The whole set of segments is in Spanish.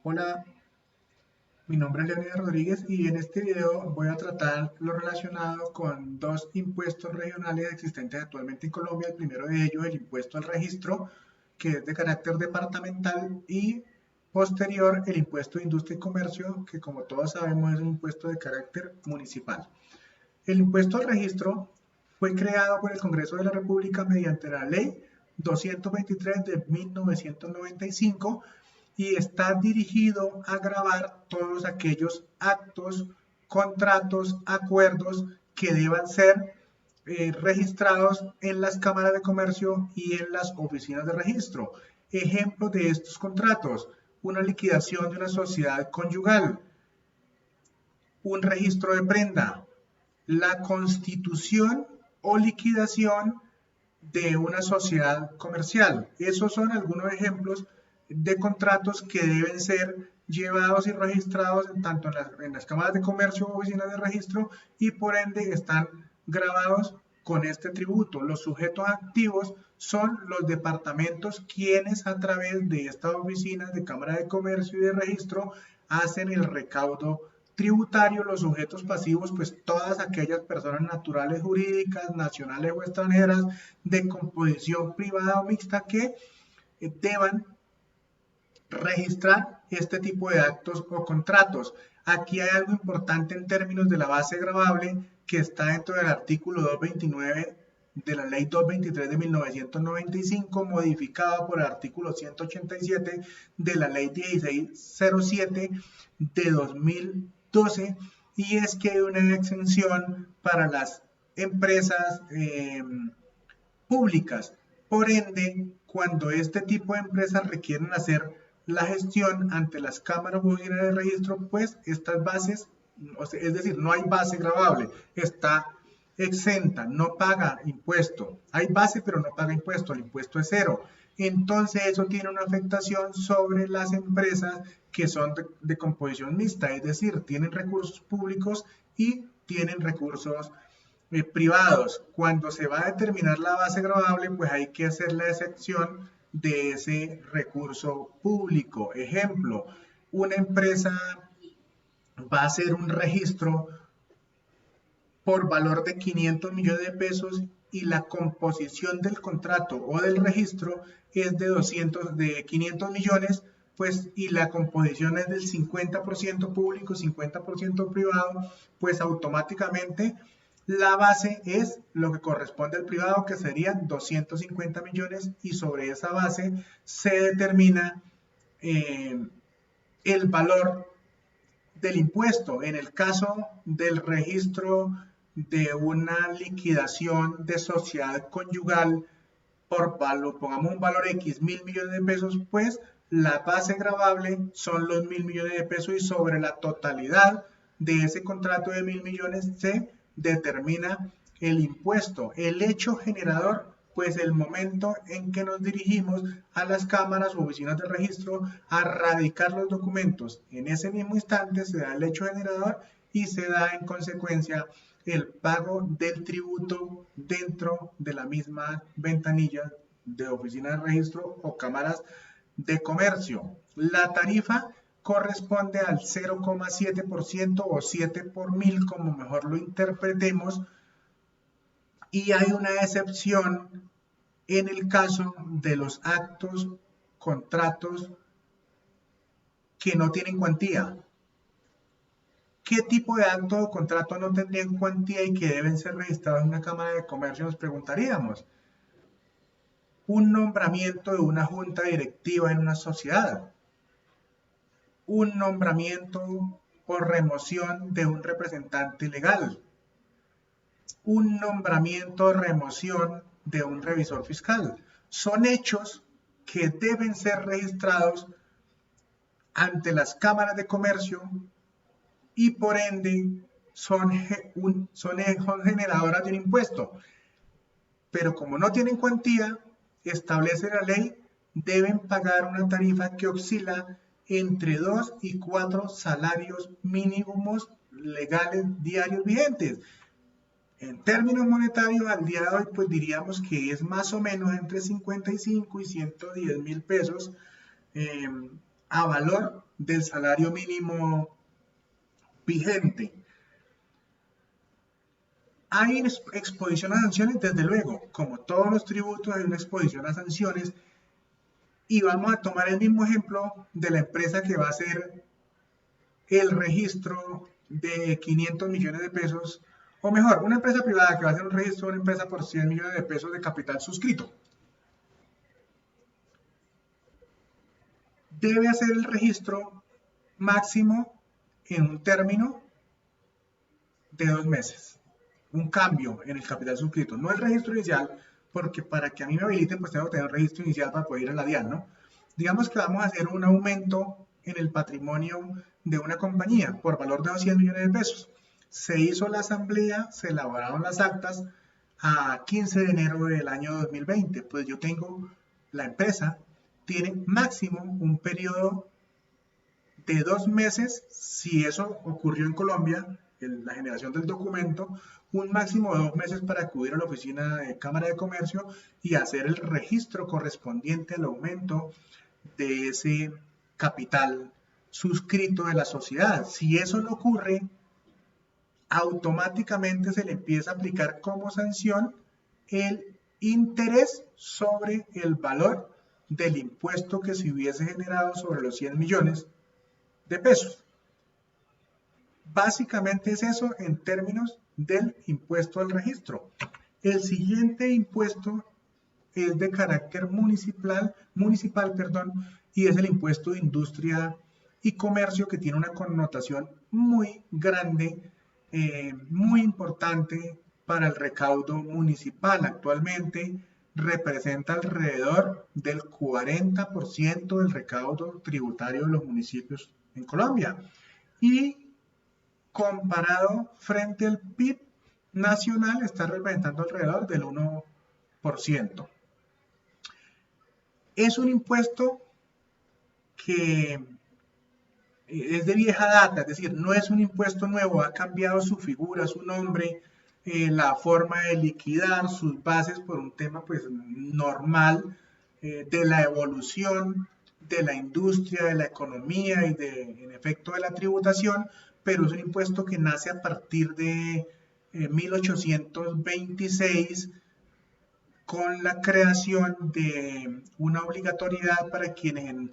Hola, mi nombre es Leonidas Rodríguez y en este video voy a tratar lo relacionado con dos impuestos regionales existentes actualmente en Colombia. El primero de ellos, el impuesto al registro, que es de carácter departamental, y posterior, el impuesto de industria y comercio, que como todos sabemos es un impuesto de carácter municipal. El impuesto al registro fue creado por el Congreso de la República mediante la Ley 223 de 1995 y está dirigido a gravar todos aquellos actos, contratos, acuerdos que deban ser registrados en las cámaras de comercio y en las oficinas de registro. Ejemplos de estos contratos: una liquidación de una sociedad conyugal, un registro de prenda, la constitución o liquidación de una sociedad comercial. Esos son algunos ejemplos de contratos que deben ser llevados y registrados tanto en las cámaras de comercio o oficinas de registro, y por ende están grabados con este tributo. Los sujetos activos son los departamentos, quienes a través de estas oficinas de cámara de comercio y de registro hacen el recaudo tributario. Los sujetos pasivos, pues todas aquellas personas naturales, jurídicas, nacionales o extranjeras, de composición privada o mixta, que deban registrar este tipo de actos o contratos. Aquí hay algo importante en términos de la base gravable, que está dentro del artículo 229 de la ley 223 de 1995, modificada por el artículo 187 de la ley 1607 de 2012, y es que hay una exención para las empresas públicas. Por ende, cuando este tipo de empresas requieren hacer la gestión ante las cámaras de registro, pues estas bases, es decir, no hay base gravable, está exenta, no paga impuesto. Hay base, pero no paga impuesto, el impuesto es cero. Entonces eso tiene una afectación sobre las empresas que son de composición mixta, es decir, tienen recursos públicos y tienen recursos privados. Cuando se va a determinar la base gravable, pues hay que hacer la excepción de ese recurso público. Ejemplo: una empresa va a hacer un registro por valor de 500 millones de pesos y la composición del contrato o del registro es de 500 millones, pues, y la composición es del 50% público, 50% privado, pues automáticamente la base es lo que corresponde al privado, que serían 250 millones, y sobre esa base se determina eh, el valor del impuesto. En el caso del registro de una liquidación de sociedad conyugal por valor, pongamos un valor X, 1.000 millones de pesos, pues la base gravable son los 1.000 millones de pesos, y sobre la totalidad de ese contrato de 1.000 millones se determina el impuesto. El hecho generador, pues el momento en que nos dirigimos a las cámaras o oficinas de registro a radicar los documentos. En ese mismo instante se da el hecho generador y se da en consecuencia el pago del tributo dentro de la misma ventanilla de oficina de registro o cámaras de comercio. La tarifa corresponde al 0,7% o 7 por mil, como mejor lo interpretemos, y hay una excepción en el caso de los actos, contratos que no tienen cuantía. ¿Qué tipo de acto o contrato no tendrían cuantía y que deben ser registrados en una cámara de comercio? Nos preguntaríamos. Un nombramiento de una junta directiva en una sociedad, un nombramiento por remoción de un representante legal, un nombramiento o remoción de un revisor fiscal. Son hechos que deben ser registrados ante las cámaras de comercio y por ende son generadoras de un impuesto. Pero como no tienen cuantía, establece la ley, deben pagar una tarifa que oscila entre 2 y 4 salarios mínimos legales diarios vigentes. En términos monetarios, al día de hoy, pues diríamos que es más o menos entre 55 y 110 mil pesos a valor del salario mínimo vigente. Hay exposición a sanciones, desde luego, como todos los tributos hay una exposición a sanciones, y vamos a tomar el mismo ejemplo de la empresa que va a hacer el registro de 500 millones de pesos, o mejor, una empresa privada que va a hacer un registro de una empresa por 100 millones de pesos de capital suscrito. Debe hacer el registro máximo en un término de 2 meses. Un cambio en el capital suscrito, no el registro inicial, porque para que a mí me habiliten, pues tengo que tener un registro inicial para poder ir a la DIAN, ¿no? Digamos que vamos a hacer un aumento en el patrimonio de una compañía por valor de 200 millones de pesos. Se hizo la asamblea, se elaboraron las actas a 15 de enero del año 2020. Pues yo tengo, la empresa tiene máximo un periodo de 2 meses, si eso ocurrió en Colombia, en la generación del documento, un máximo de 2 meses para acudir a la oficina de Cámara de Comercio y hacer el registro correspondiente al aumento de ese capital suscrito de la sociedad. Si eso no ocurre, automáticamente se le empieza a aplicar como sanción el interés sobre el valor del impuesto que se hubiese generado sobre los 100 millones de pesos. Básicamente es eso en términos del impuesto al registro. El siguiente impuesto es de carácter municipal, y es el impuesto de industria y comercio, que tiene una connotación muy grande, muy importante para el recaudo municipal. Actualmente representa alrededor del 40% del recaudo tributario de los municipios en Colombia. Y comparado frente al PIB nacional, está representando alrededor del 1%. Es un impuesto que es de vieja data, es decir, no es un impuesto nuevo, ha cambiado su figura, su nombre, la forma de liquidar, sus bases, por un tema pues normal de la evolución de la industria, de la economía y en efecto de la tributación, pero es un impuesto que nace a partir de 1826, con la creación de una obligatoriedad para quienes en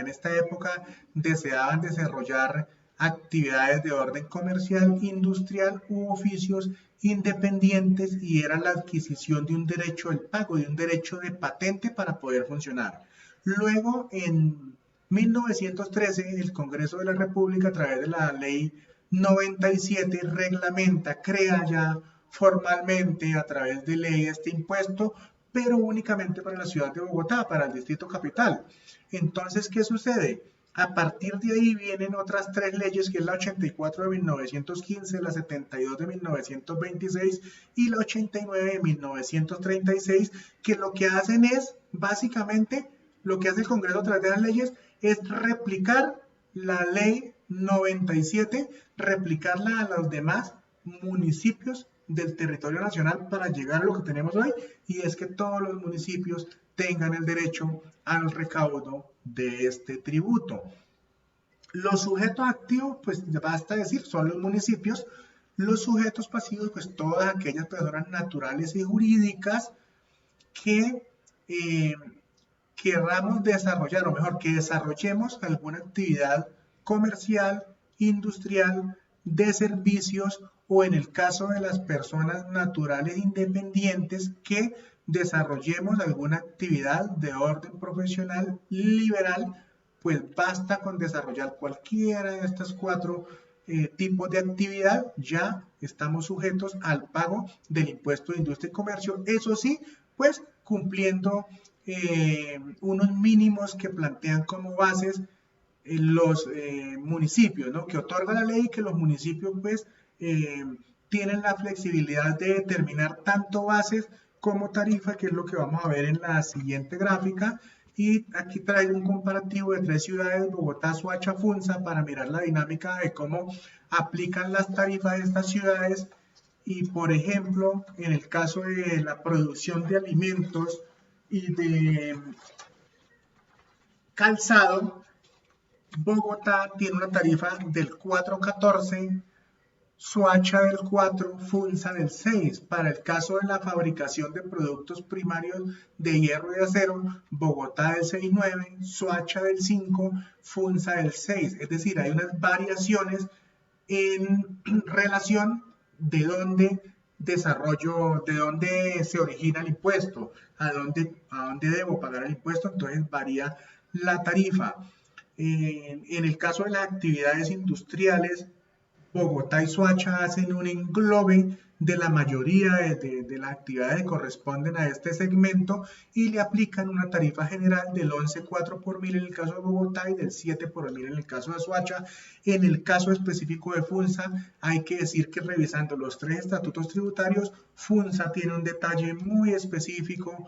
esta época, deseaban desarrollar actividades de orden comercial, industrial u oficios independientes, y era la adquisición de un derecho, el pago de un derecho de patente para poder funcionar. Luego, en 1913, el Congreso de la República, a través de la Ley 97, reglamenta, crea ya formalmente a través de ley este impuesto, pero únicamente para la ciudad de Bogotá, para el distrito capital. Entonces, ¿qué sucede? A partir de ahí vienen otras 3 leyes, que es la 84 de 1915, la 72 de 1926 y la 89 de 1936, que lo que hacen es, básicamente, lo que hace el Congreso a través de las leyes es replicar la ley 97, replicarla a los demás municipios del territorio nacional para llegar a lo que tenemos hoy, y es que todos los municipios tengan el derecho al recaudo de este tributo. Los sujetos activos, pues basta decir, son los municipios. Los sujetos pasivos, pues todas aquellas personas naturales y jurídicas que querramos desarrollar, o mejor, que desarrollemos alguna actividad comercial, industrial, de servicios, o en el caso de las personas naturales independientes, que desarrollemos alguna actividad de orden profesional liberal. Pues basta con desarrollar cualquiera de estas 4 tipos de actividad, ya estamos sujetos al pago del impuesto de industria y comercio, eso sí, pues cumpliendo unos mínimos que plantean como bases los municipios, ¿no? Que otorga la ley, que los municipios pues tienen la flexibilidad de determinar tanto bases como tarifa, que es lo que vamos a ver en la siguiente gráfica. Y aquí traigo un comparativo de 3 ciudades, Bogotá, Soacha, Funza, para mirar la dinámica de cómo aplican las tarifas de estas ciudades. Y por ejemplo, en el caso de la producción de alimentos y de calzado, Bogotá tiene una tarifa del 4.14, Soacha del 4, Funza del 6. Para el caso de la fabricación de productos primarios de hierro y acero, Bogotá del 6.9, Soacha del 5, Funza del 6. Es decir, hay unas variaciones en relación de dónde desarrollo, de dónde se origina el impuesto, a dónde debo pagar el impuesto, entonces varía la tarifa. En el caso de las actividades industriales, Bogotá y Soacha hacen un englobe de la mayoría de las actividades que corresponden a este segmento y le aplican una tarifa general del 11.4 por mil en el caso de Bogotá y del 7 por mil en el caso de Soacha. En el caso específico de Funza, hay que decir que revisando los tres estatutos tributarios, Funza tiene un detalle muy específico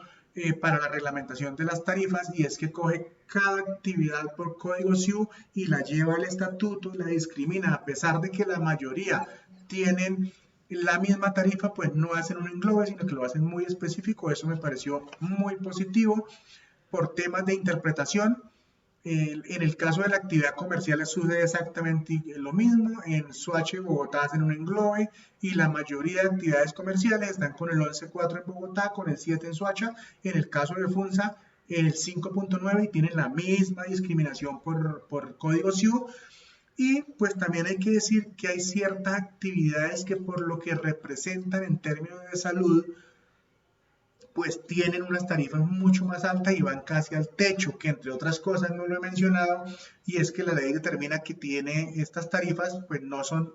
para la reglamentación de las tarifas, y es que coge cada actividad por código SIU y la lleva al estatuto y la discrimina. A pesar de que la mayoría tienen la misma tarifa, pues no hacen un englobe, sino que lo hacen muy específico. Eso me pareció muy positivo. Por temas de interpretación, en el caso de la actividad comercial sucede exactamente lo mismo. En Soacha y Bogotá hacen un englobe y la mayoría de actividades comerciales están con el 11.4 en Bogotá, con el 7 en Soacha. En el caso de Funza, el 5.9 y tienen la misma discriminación por código SIU. Y pues también hay que decir que hay ciertas actividades que por lo que representan en términos de salud, pues tienen unas tarifas mucho más altas y van casi al techo, que entre otras cosas no lo he mencionado, y es que la ley determina que tiene estas tarifas, pues no son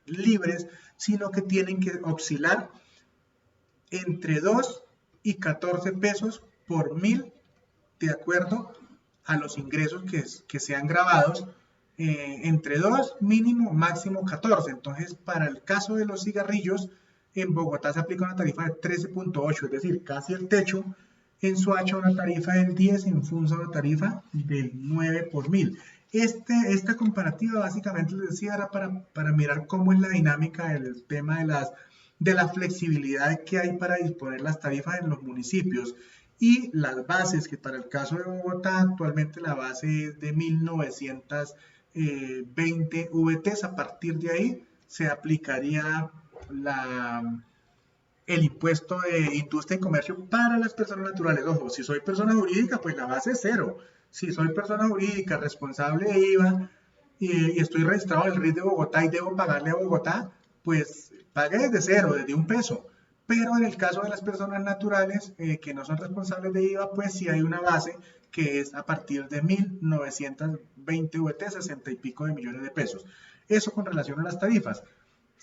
libres, sino que tienen que oscilar entre 2 y 14 pesos por mil, de acuerdo a los ingresos que sean grabados, entre 2 mínimo, máximo 14. Entonces, para el caso de los cigarrillos, en Bogotá se aplica una tarifa de 13.8, es decir, casi el techo. En Soacha una tarifa del 10, en Funza una tarifa del 9 por mil. Esta comparativa básicamente les decía era para mirar cómo es la dinámica del tema de la flexibilidad que hay para disponer las tarifas en los municipios y las bases, que para el caso de Bogotá actualmente la base es de 1920 VTs. A partir de ahí se aplicaría el impuesto de industria y comercio para las personas naturales. Ojo, si soy persona jurídica, pues la base es cero. Si soy persona jurídica responsable de IVA y estoy registrado en el RIT de Bogotá y debo pagarle a Bogotá, pues pague desde cero, desde un peso. Pero en el caso de las personas naturales que no son responsables de IVA, pues sí hay una base que es a partir de 1920 VT, 60 y pico de millones de pesos. Eso con relación a las tarifas.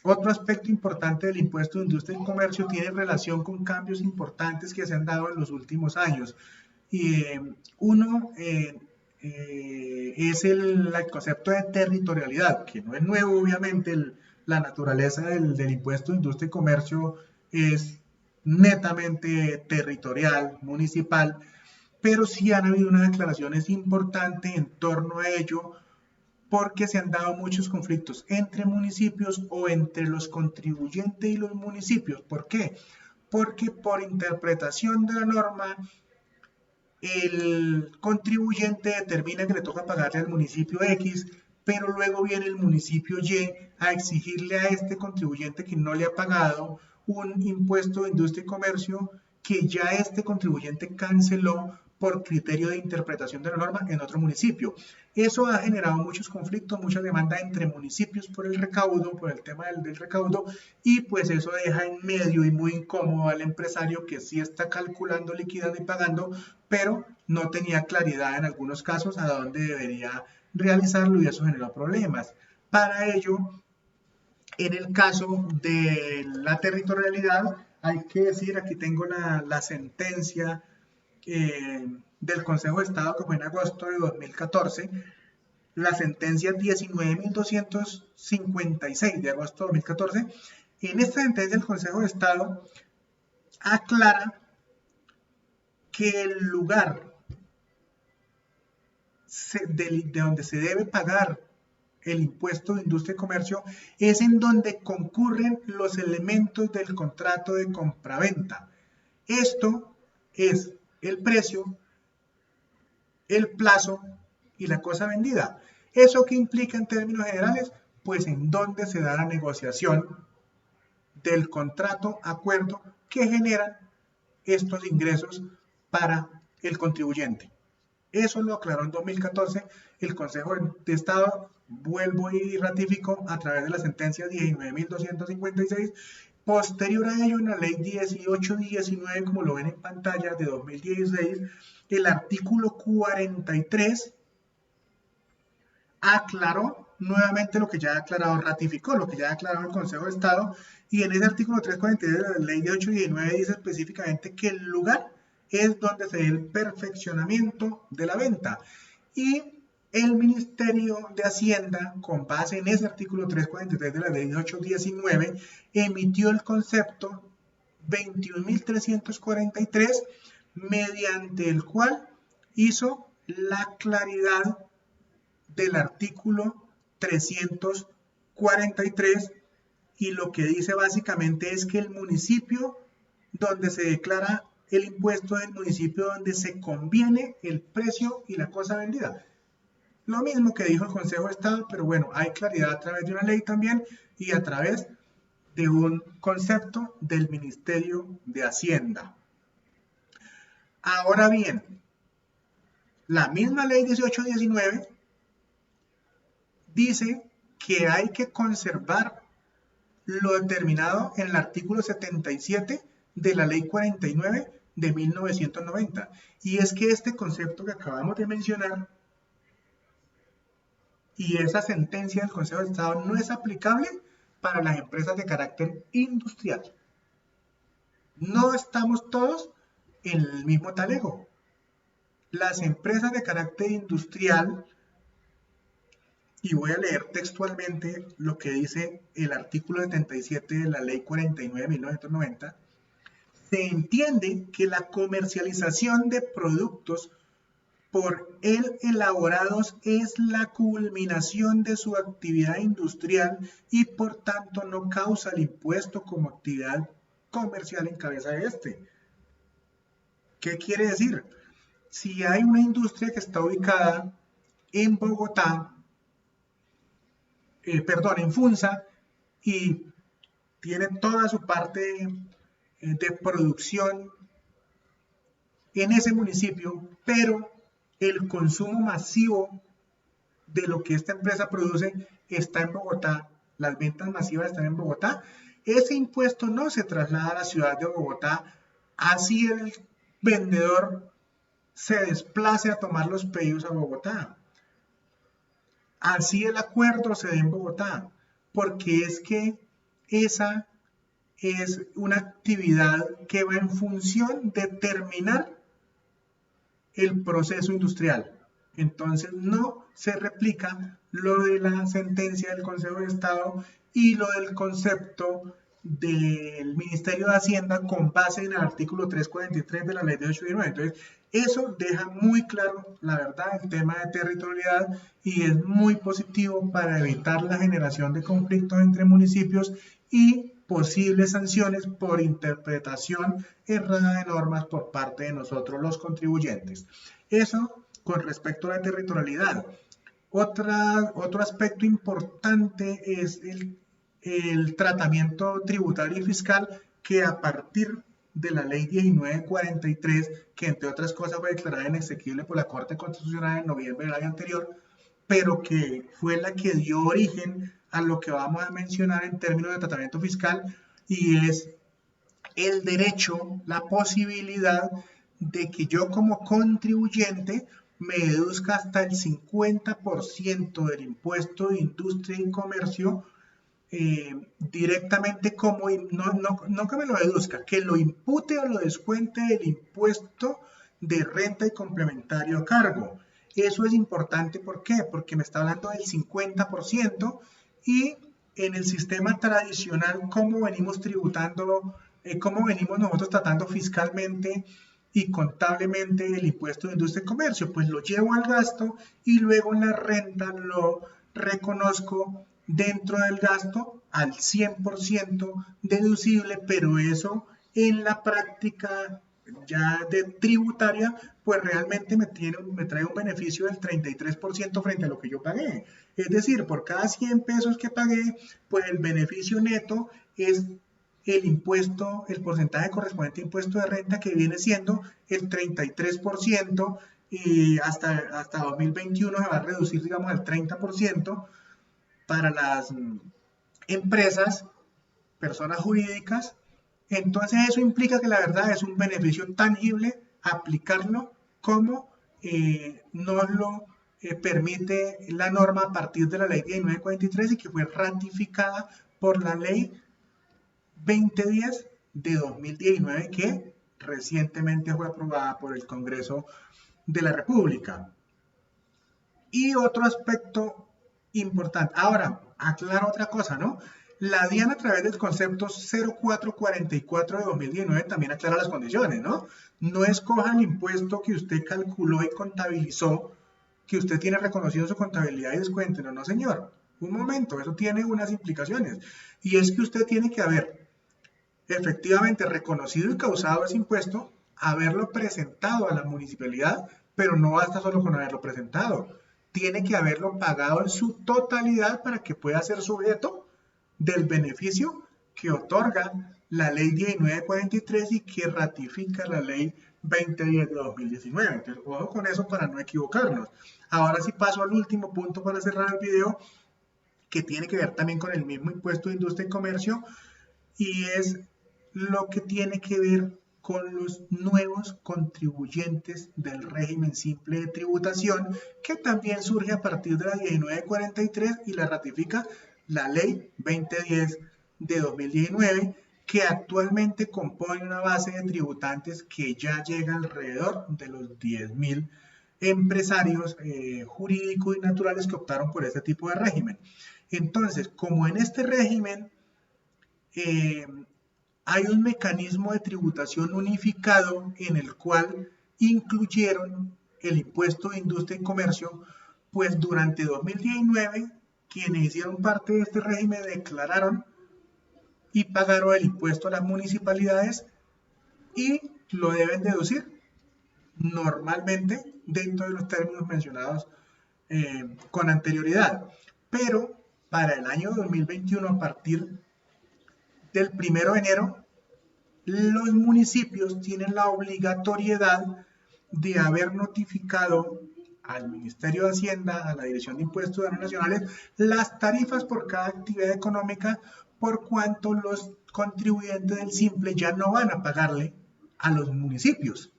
Otro aspecto importante del impuesto de industria y comercio tiene relación con cambios importantes que se han dado en los últimos años. Y uno es el concepto de territorialidad, que no es nuevo, obviamente. La naturaleza del impuesto de industria y comercio es netamente territorial, municipal, pero sí han habido unas declaraciones importantes en torno a ello, porque se han dado muchos conflictos entre municipios o entre los contribuyentes y los municipios. ¿Por qué? Porque por interpretación de la norma, el contribuyente determina que le toca pagarle al municipio X, pero luego viene el municipio Y a exigirle a este contribuyente que no le ha pagado un impuesto de industria y comercio que ya este contribuyente canceló por criterio de interpretación de la norma en otro municipio. Eso ha generado muchos conflictos, mucha demanda entre municipios por el recaudo, por el tema del recaudo, y pues eso deja en medio y muy incómodo al empresario que sí está calculando, liquidando y pagando, pero no tenía claridad en algunos casos a dónde debería realizarlo, y eso generó problemas. Para ello, en el caso de la territorialidad, hay que decir, aquí tengo la sentencia del Consejo de Estado que fue en agosto de 2014, la sentencia 19.256 de agosto de 2014. En esta sentencia el Consejo de Estado aclara que el lugar de donde se debe pagar el impuesto de industria y comercio es en donde concurren los elementos del contrato de compraventa. Esto es el precio, el plazo y la cosa vendida. ¿Eso qué implica en términos generales? Pues en dónde se da la negociación del contrato, acuerdo que generan estos ingresos para el contribuyente. Eso lo aclaró en 2014 el Consejo de Estado, vuelvo y ratificó a través de la sentencia 19.256. Posterior a ello, en la ley 1819, como lo ven en pantalla, de 2016, el artículo 43 aclaró nuevamente lo que ya ha aclarado, ratificó lo que ya ha aclarado el Consejo de Estado, y en ese artículo 343 de la ley de 819 dice específicamente que el lugar es donde se dé el perfeccionamiento de la venta. Y el Ministerio de Hacienda, con base en ese artículo 343 de la ley de 819, emitió el concepto 21.343, mediante el cual hizo la claridad del artículo 343, y lo que dice básicamente es que el municipio donde se declara el impuesto es el municipio donde se conviene el precio y la cosa vendida. Lo mismo que dijo el Consejo de Estado, pero bueno, hay claridad a través de una ley también y a través de un concepto del Ministerio de Hacienda. Ahora bien, la misma ley 1819 dice que hay que conservar lo determinado en el artículo 77 de la ley 49 de 1990. Y es que este concepto que acabamos de mencionar y esa sentencia del Consejo de Estado no es aplicable para las empresas de carácter industrial. No estamos todos en el mismo talego. Las empresas de carácter industrial, y voy a leer textualmente lo que dice el artículo 77 de la ley 49 de 1990, se entiende que la comercialización de productos por él elaborados es la culminación de su actividad industrial y por tanto no causa el impuesto como actividad comercial en cabeza de este. ¿Qué quiere decir? Si hay una industria que está ubicada en Bogotá, en Funza, y tiene toda su parte de producción en ese municipio, pero el consumo masivo de lo que esta empresa produce está en Bogotá, las ventas masivas están en Bogotá, ese impuesto no se traslada a la ciudad de Bogotá, así el vendedor se desplace a tomar los pedidos a Bogotá. Así el acuerdo se da en Bogotá, porque es que esa es una actividad que va en función de terminar el proceso industrial. Entonces no se replica lo de la sentencia del Consejo de Estado y lo del concepto del Ministerio de Hacienda con base en el artículo 343 de la ley de 819. Entonces, eso deja muy claro, la verdad, el tema de territorialidad y es muy positivo para evitar la generación de conflictos entre municipios y posibles sanciones por interpretación errada de normas por parte de nosotros los contribuyentes. Eso con respecto a la territorialidad. Otro aspecto importante es el tratamiento tributario y fiscal que a partir de la ley 1943, que entre otras cosas fue declarada inexequible por la Corte Constitucional en noviembre del año anterior, pero que fue la que dio origen a lo que vamos a mencionar en términos de tratamiento fiscal, y es el derecho, la posibilidad de que yo como contribuyente me deduzca hasta el 50% del impuesto de industria y comercio directamente no que me lo deduzca, que lo impute o lo descuente del impuesto de renta y complementario a cargo. Eso es importante, ¿por qué? Porque me está hablando del 50% y en el sistema tradicional, ¿cómo venimos tributando, cómo venimos nosotros tratando fiscalmente y contablemente el impuesto de industria y comercio? Pues lo llevo al gasto y luego en la renta lo reconozco dentro del gasto al 100% deducible, pero eso en la práctica ya de tributaria, pues realmente me trae un beneficio del 33% frente a lo que yo pagué. Es decir, por cada 100 pesos que pagué, pues el beneficio neto es el impuesto, el porcentaje correspondiente a impuesto de renta, que viene siendo el 33%, y hasta 2021 se va a reducir, digamos, al 30% para las empresas, personas jurídicas. Entonces eso implica que la verdad es un beneficio tangible aplicarlo como nos lo permite la norma a partir de la ley 1943 y que fue ratificada por la ley 2010 de 2019, que recientemente fue aprobada por el Congreso de la República. Y otro aspecto importante, ahora, aclaro otra cosa, ¿no? La DIAN, a través del concepto 0444 de 2019, también aclara las condiciones, ¿no? No escoja el impuesto que usted calculó y contabilizó, que usted tiene reconocido en su contabilidad y descuéntelo. No, señor. Un momento, eso tiene unas implicaciones. Y es que usted tiene que haber efectivamente reconocido y causado ese impuesto, haberlo presentado a la municipalidad, pero no basta solo con haberlo presentado. Tiene que haberlo pagado en su totalidad para que pueda ser sujeto del beneficio que otorga la ley 1943 y que ratifica la ley 2010 de 2019. Entonces, ojo con eso para no equivocarnos. Ahora sí paso al último punto para cerrar el video, que tiene que ver también con el mismo impuesto de industria y comercio, y es lo que tiene que ver con los nuevos contribuyentes del régimen simple de tributación, que también surge a partir de la 1943 y la ratifica la ley 2010 de 2019, que actualmente compone una base de tributantes que ya llega alrededor de los 10.000 empresarios jurídicos y naturales que optaron por este tipo de régimen. Entonces, como en este régimen hay un mecanismo de tributación unificado en el cual incluyeron el impuesto de industria y comercio, pues durante 2019 quienes hicieron parte de este régimen declararon y pagaron el impuesto a las municipalidades y lo deben deducir normalmente dentro de los términos mencionados con anterioridad. Pero para el año 2021, a partir del 1 de enero, los municipios tienen la obligatoriedad de haber notificado al Ministerio de Hacienda, a la Dirección de Impuestos Nacionales, las tarifas por cada actividad económica, por cuanto los contribuyentes del simple ya no van a pagarle a los municipios,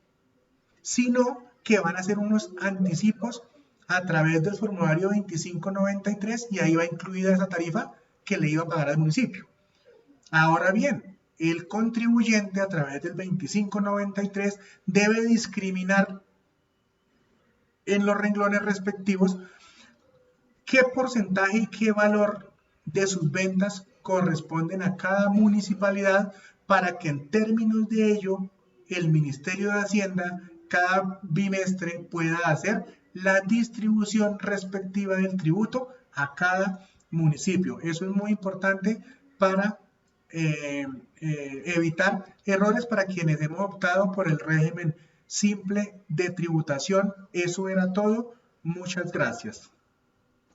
sino que van a hacer unos anticipos a través del formulario 2593 y ahí va incluida esa tarifa que le iba a pagar al municipio. Ahora bien, el contribuyente a través del 2593 debe discriminar en los renglones respectivos qué porcentaje y qué valor de sus ventas corresponden a cada municipalidad, para que en términos de ello el Ministerio de Hacienda cada bimestre pueda hacer la distribución respectiva del tributo a cada municipio. Eso es muy importante para evitar errores para quienes hemos optado por el régimen simple de tributación. Eso era todo. Muchas gracias.